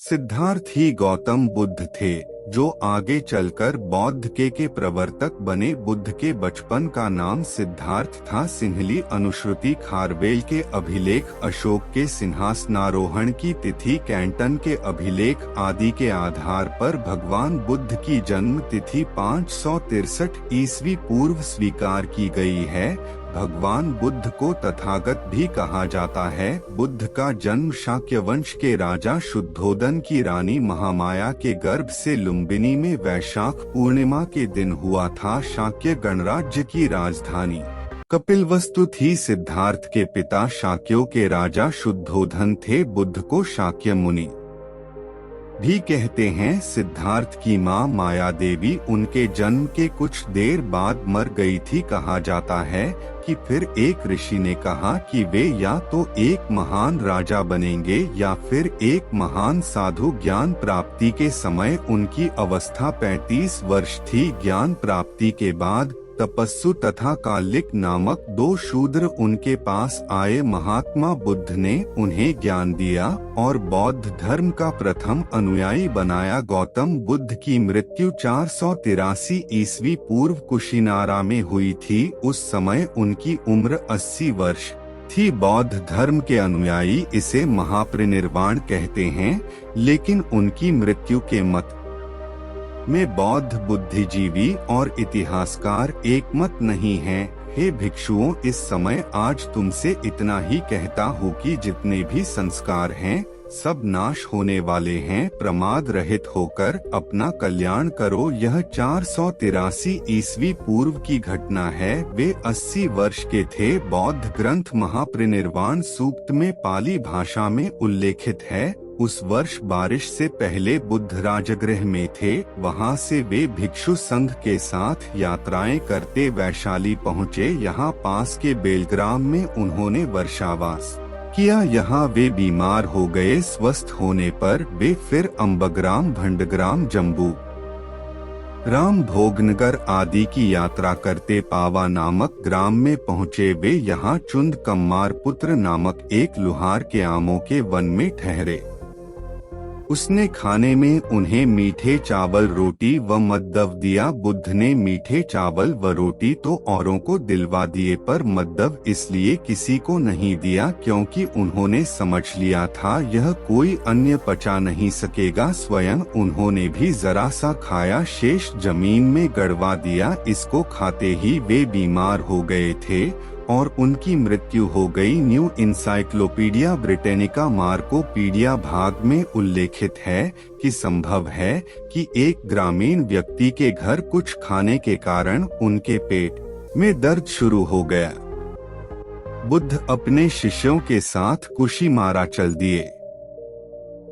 सिद्धार्थ ही गौतम बुद्ध थे, जो आगे चलकर बौद्ध के प्रवर्तक बने। बुद्ध के बचपन का नाम सिद्धार्थ था। सिंहली अनुश्रुति खारवेल के अभिलेख, अशोक के सिंहासनारोहण की तिथि, कैंटन के अभिलेख आदि के आधार पर भगवान बुद्ध की जन्म तिथि 563 ईस्वी पूर्व स्वीकार की गई है। भगवान बुद्ध को तथागत भी कहा जाता है। बुद्ध का जन्म शाक्य वंश के राजा शुद्धोदन की रानी महामाया के गर्भ से लुम्बिनी में वैशाख पूर्णिमा के दिन हुआ था। शाक्य गणराज्य की राजधानी कपिलवस्तु थी। सिद्धार्थ के पिता शाक्यों के राजा शुद्धोधन थे। बुद्ध को शाक्य मुनि भी कहते हैं। सिद्धार्थ की मां माया देवी उनके जन्म के कुछ देर बाद मर गई थी। कहा जाता है कि फिर एक ऋषि ने कहा कि वे या तो एक महान राजा बनेंगे या फिर एक महान साधु। ज्ञान प्राप्ति के समय उनकी अवस्था 35 वर्ष थी। ज्ञान प्राप्ति के बाद तपस्सु तथा कालिक नामक 2 शूद्र उनके पास आए। महात्मा बुद्ध ने उन्हें ज्ञान दिया और बौद्ध धर्म का प्रथम अनुयायी बनाया। गौतम बुद्ध की मृत्यु 483 ईस्वी पूर्व कुशीनारा में हुई थी। उस समय उनकी उम्र 80 वर्ष थी। बौद्ध धर्म के अनुयायी इसे महापरिनिर्वाण कहते हैं, लेकिन उनकी मृत्यु के मत में बौद्ध बुद्धिजीवी और इतिहासकार एकमत नहीं हैं। हे भिक्षुओं, इस समय आज तुमसे इतना ही कहता हूँ कि जितने भी संस्कार हैं सब नाश होने वाले हैं। प्रमाद रहित होकर अपना कल्याण करो। यह 483 ईस्वी पूर्व की घटना है। वे 80 वर्ष के थे। बौद्ध ग्रंथ महापरिनिर्वाण सूक्त में पाली भाषा में उल्लेखित है। उस वर्ष बारिश से पहले बुद्ध राजगृह में थे। वहां से वे भिक्षु संघ के साथ यात्राएं करते वैशाली पहुँचे। यहाँ पास के बेलग्राम में उन्होंने वर्षावास किया। यहाँ वे बीमार हो गए। स्वस्थ होने पर वे फिर अम्बग्राम, भंडग्राम, जम्बू राम, भोगनगर आदि की यात्रा करते पावा नामक ग्राम में पहुँचे। वे यहाँ चुंद कम्मार पुत्र नामक एक लुहार के आमों के वन में ठहरे। उसने खाने में उन्हें मीठे चावल, रोटी व मद्दव दिया। बुद्ध ने मीठे चावल व रोटी तो औरों को दिलवा दिए, पर मद्दव इसलिए किसी को नहीं दिया क्योंकि उन्होंने समझ लिया था यह कोई अन्य पचा नहीं सकेगा। स्वयं उन्होंने भी जरा सा खाया, शेष जमीन में गड़वा दिया। इसको खाते ही वे बीमार हो गए थे और उनकी मृत्यु हो गई। न्यू इंसाइक्लोपीडिया ब्रिटेनिका मार्कोपीडिया भाग में उल्लेखित है कि संभव है कि एक ग्रामीण व्यक्ति के घर कुछ खाने के कारण उनके पेट में दर्द शुरू हो गया। बुद्ध अपने शिष्यों के साथ कुशीमारा चल दिए।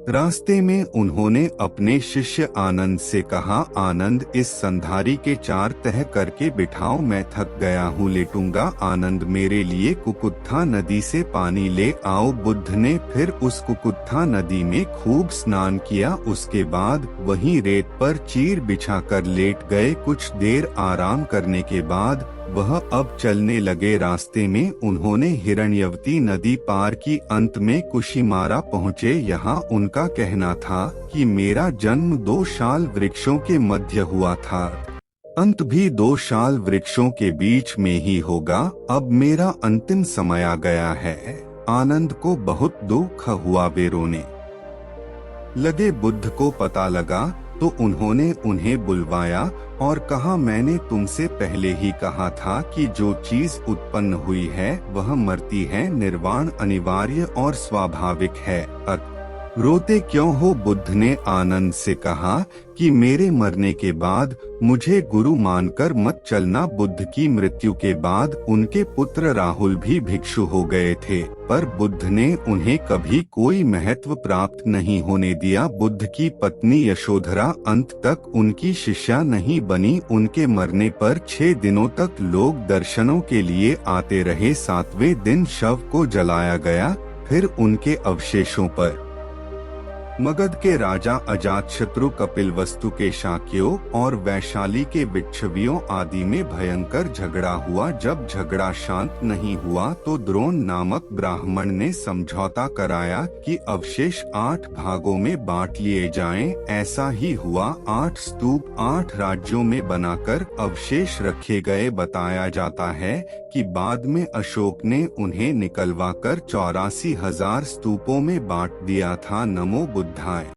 रास्ते में उन्होंने अपने शिष्य आनंद से कहा, आनंद, इस संधारी के 4 तह करके बिठाओ, मैं थक गया हूँ, लेटूंगा। आनंद, मेरे लिए कुकुत्था नदी से पानी ले आओ। बुद्ध ने फिर उस कुकुत्था नदी में खूब स्नान किया। उसके बाद वहीं रेत पर चीर बिछाकर लेट गए। कुछ देर आराम करने के बाद वह अब चलने लगे। रास्ते में उन्होंने हिरण्यवती नदी पार की। अंत में कुशीमारा पहुँचे। यहाँ उनका कहना था कि मेरा जन्म 2 शाल वृक्षों के मध्य हुआ था, अंत भी 2 शाल वृक्षों के बीच में ही होगा। अब मेरा अंतिम समय आ गया है। आनंद को बहुत दुख हुआ। वे रोने लगे। बुद्ध को पता लगा तो उन्होंने उन्हें बुलवाया और कहा, मैंने तुमसे पहले ही कहा था कि जो चीज उत्पन्न हुई है वह मरती है। निर्वाण अनिवार्य और स्वाभाविक है। रोते क्यों हो? बुद्ध ने आनंद से कहा कि मेरे मरने के बाद मुझे गुरु मानकर मत चलना। बुद्ध की मृत्यु के बाद उनके पुत्र राहुल भी भिक्षु हो गए थे, पर बुद्ध ने उन्हें कभी कोई महत्व प्राप्त नहीं होने दिया। बुद्ध की पत्नी यशोधरा अंत तक उनकी शिष्या नहीं बनी। उनके मरने पर 6 दिनों तक लोग दर्शनों के लिए आते रहे। 7वें दिन शव को जलाया गया। फिर उनके अवशेषों पर मगध के राजा अजातशत्रु कपिलवस्तु के शाक्यों और वैशाली के विच्छवियों आदि में भयंकर झगड़ा हुआ। जब झगड़ा शांत नहीं हुआ तो द्रोण नामक ब्राह्मण ने समझौता कराया कि अवशेष 8 भागों में बांट लिए जाएं। ऐसा ही हुआ। 8 स्तूप 8 राज्यों में बनाकर अवशेष रखे गए। बताया जाता है कि बाद में अशोक ने उन्हें निकलवाकर 84,000 स्तूपों में बांट दिया था। नमो बुद्धाय।